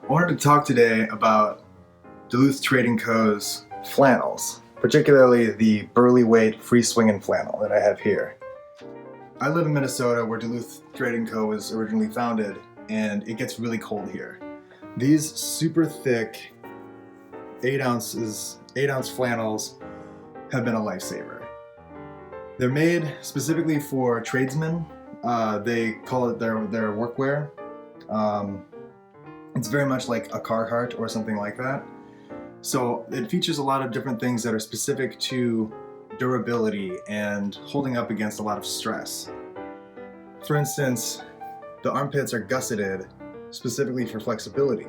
I wanted to talk today about Duluth Trading Co.'s flannels, particularly the burly weight free swingin' flannel that I have here. I live in Minnesota where Duluth Trading Co. was originally founded, and it gets really cold here. These super thick 8-ounce flannels have been a lifesaver. They're made specifically for tradesmen. They call it their workwear. It's very much like a Carhartt or something like that. So it features a lot of different things that are specific to durability and holding up against a lot of stress. For instance, the armpits are gusseted specifically for flexibility.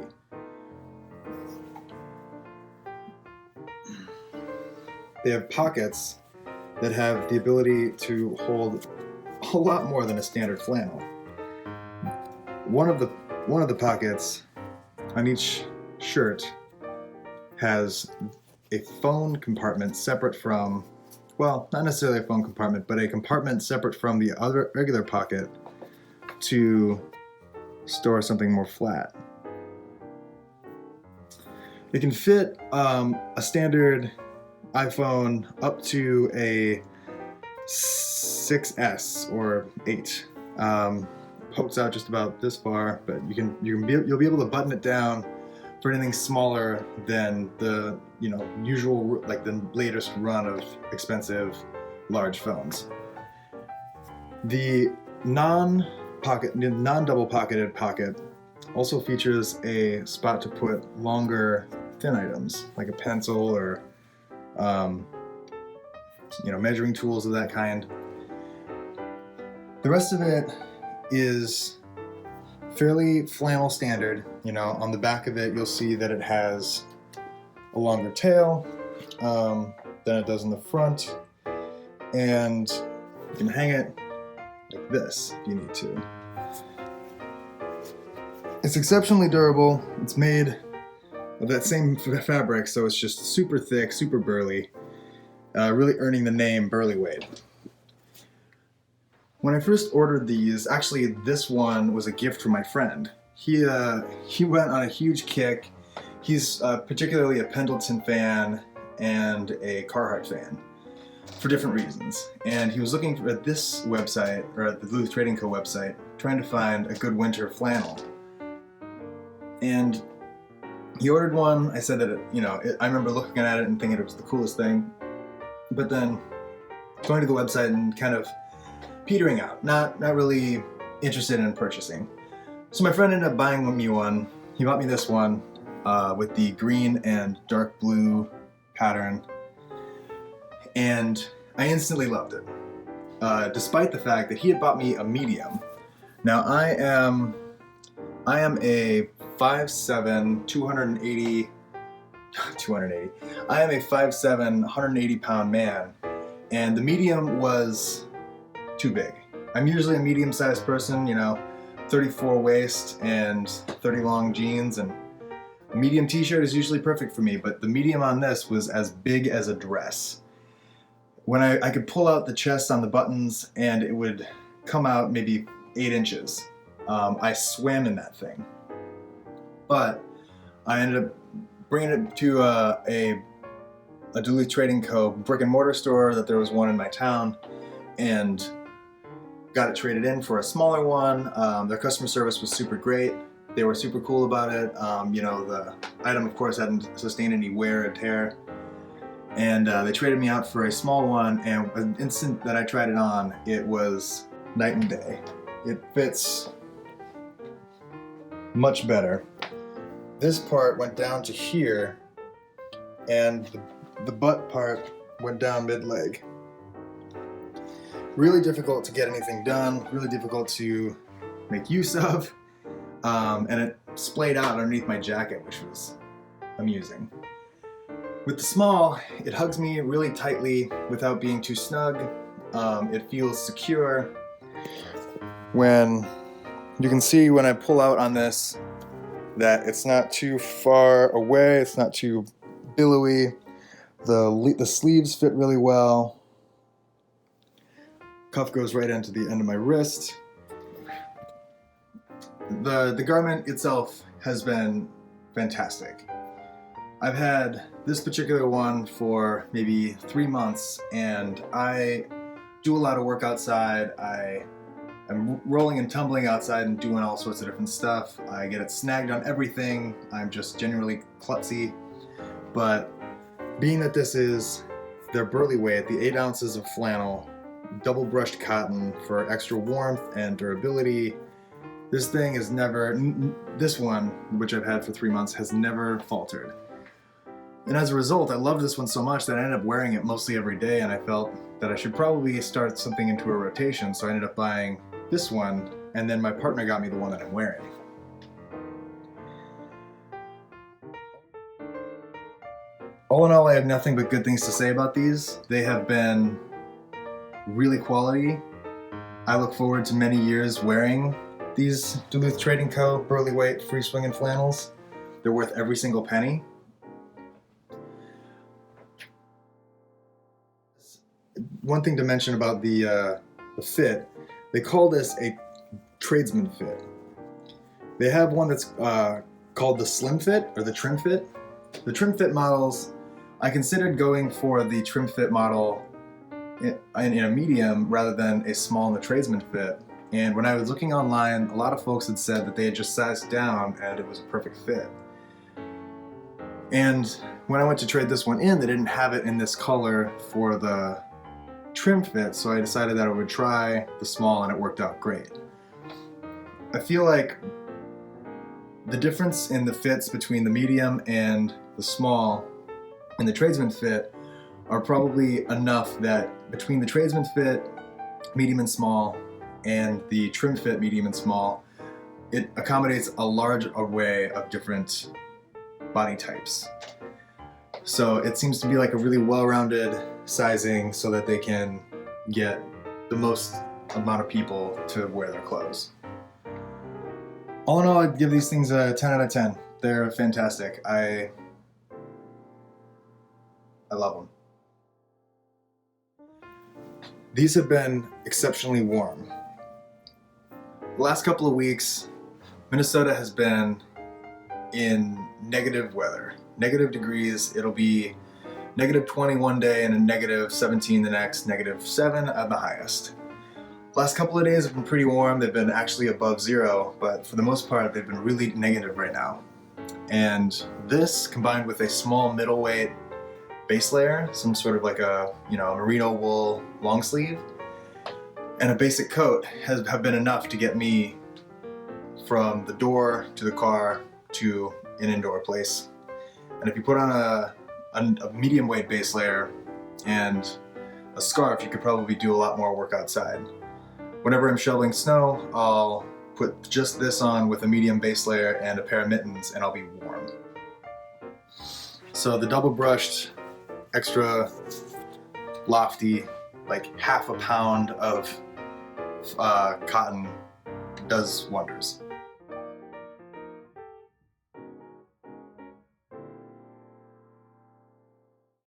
They have pockets that have the ability to hold a lot more than a standard flannel. One of the pockets on each shirt has a phone compartment separate from, well, not necessarily a phone compartment, but a compartment separate from the other regular pocket to store something more flat. It can fit a standard iPhone up to a 6S or 8. Pokes out just about this far, but you'll be able to button it down for anything smaller than the usual, like the latest run of expensive large phones. The non-double pocketed pocket also features a spot to put longer thin items like a pencil or measuring tools of that kind. The rest of it is fairly flannel standard. On the back of it you'll see that it has a longer tail than it does in the front, and you can hang it like this if you need to. It's exceptionally durable. It's made of that same fabric, so it's just super thick, super burly, really earning the name burly weight. When I first ordered these, actually this one was a gift from my friend. He went on a huge kick. He's particularly a Pendleton fan and a Carhartt fan for different reasons. And he was looking at this website, or at the Duluth Trading Co. website, trying to find a good winter flannel. And he ordered one. I said that I remember looking at it and thinking it was the coolest thing. But then going to the website and kind of petering out, not really interested in purchasing. So my friend ended up buying me one. He bought me this one with the green and dark blue pattern, and I instantly loved it, despite the fact that he had bought me a medium. Now I am a 5'7", 280. I am a 5'7", 180 pound man, and the medium was too big. I'm usually a medium-sized person, 34 waist and 30 long jeans, and a medium t-shirt is usually perfect for me, but the medium on this was as big as a dress. When I could pull out the chest on the buttons and it would come out maybe 8 inches. I swam in that thing. But I ended up bringing it to a Duluth Trading Co. brick and mortar store that there was one in my town, and got it traded in for a smaller one. Their customer service was super great. They were super cool about it. The item, of course, hadn't sustained any wear and tear. And they traded me out for a small one, and the instant that I tried it on, it was night and day. It fits much better. This part went down to here, and the butt part went down mid-leg. Really difficult to get anything done, really difficult to make use of, and it splayed out underneath my jacket, which was amusing. With the small, it hugs me really tightly without being too snug. It feels secure. When you can see when I pull out on this that it's not too far away, it's not too billowy. The sleeves fit really well. Cuff goes right into the end of my wrist. The garment itself has been fantastic. I've had this particular one for maybe 3 months, and I do a lot of work outside. I'm rolling and tumbling outside and doing all sorts of different stuff. I get it snagged on everything. I'm just generally klutzy. But being that this is their burly weight, the 8 ounces of flannel, double brushed cotton for extra warmth and durability, this thing has never, this one, which I've had for 3 months, has never faltered. And as a result, I love this one so much that I ended up wearing it mostly every day, and I felt that I should probably start something into a rotation, so I ended up buying this one, and then my partner got me the one that I'm wearing. All in all, I have nothing but good things to say about these. They have been really quality. I look forward to many years wearing these Duluth Trading Co. Burly Weight Free Swingin Flannels. They're worth every single penny. One thing to mention about the fit, they call this a tradesman fit. They have one that's called the slim fit or the trim fit. The trim fit models, I considered going for the trim fit model in a medium rather than a small in the tradesman fit. And when I was looking online, a lot of folks had said that they had just sized down and it was a perfect fit. And when I went to trade this one in, they didn't have it in this color for the trim fit, so I decided that I would try the small, and it worked out great. I feel like the difference in the fits between the medium and the small and the tradesman fit are probably enough that between the tradesman fit, medium and small, and the trim fit, medium and small, it accommodates a large array of different body types. So it seems to be like a really well-rounded sizing so that they can get the most amount of people to wear their clothes. All in all, I'd give these things a 10 out of 10. They're fantastic. I love them. These have been exceptionally warm. The last couple of weeks, Minnesota has been in negative weather. Negative degrees. It'll be -20 one day and a -17 the next, -7 at the highest. Last couple of days have been pretty warm. They've been actually above zero, but for the most part, they've been really negative right now. And this, combined with a small middleweight base layer, some sort of like a merino wool long sleeve, and a basic coat have been enough to get me from the door to the car to an indoor place. And if you put on a medium weight base layer and a scarf, you could probably do a lot more work outside. Whenever I'm shoveling snow, I'll put just this on with a medium base layer and a pair of mittens, and I'll be warm. So the double brushed, extra lofty, like half a pound of cotton does wonders.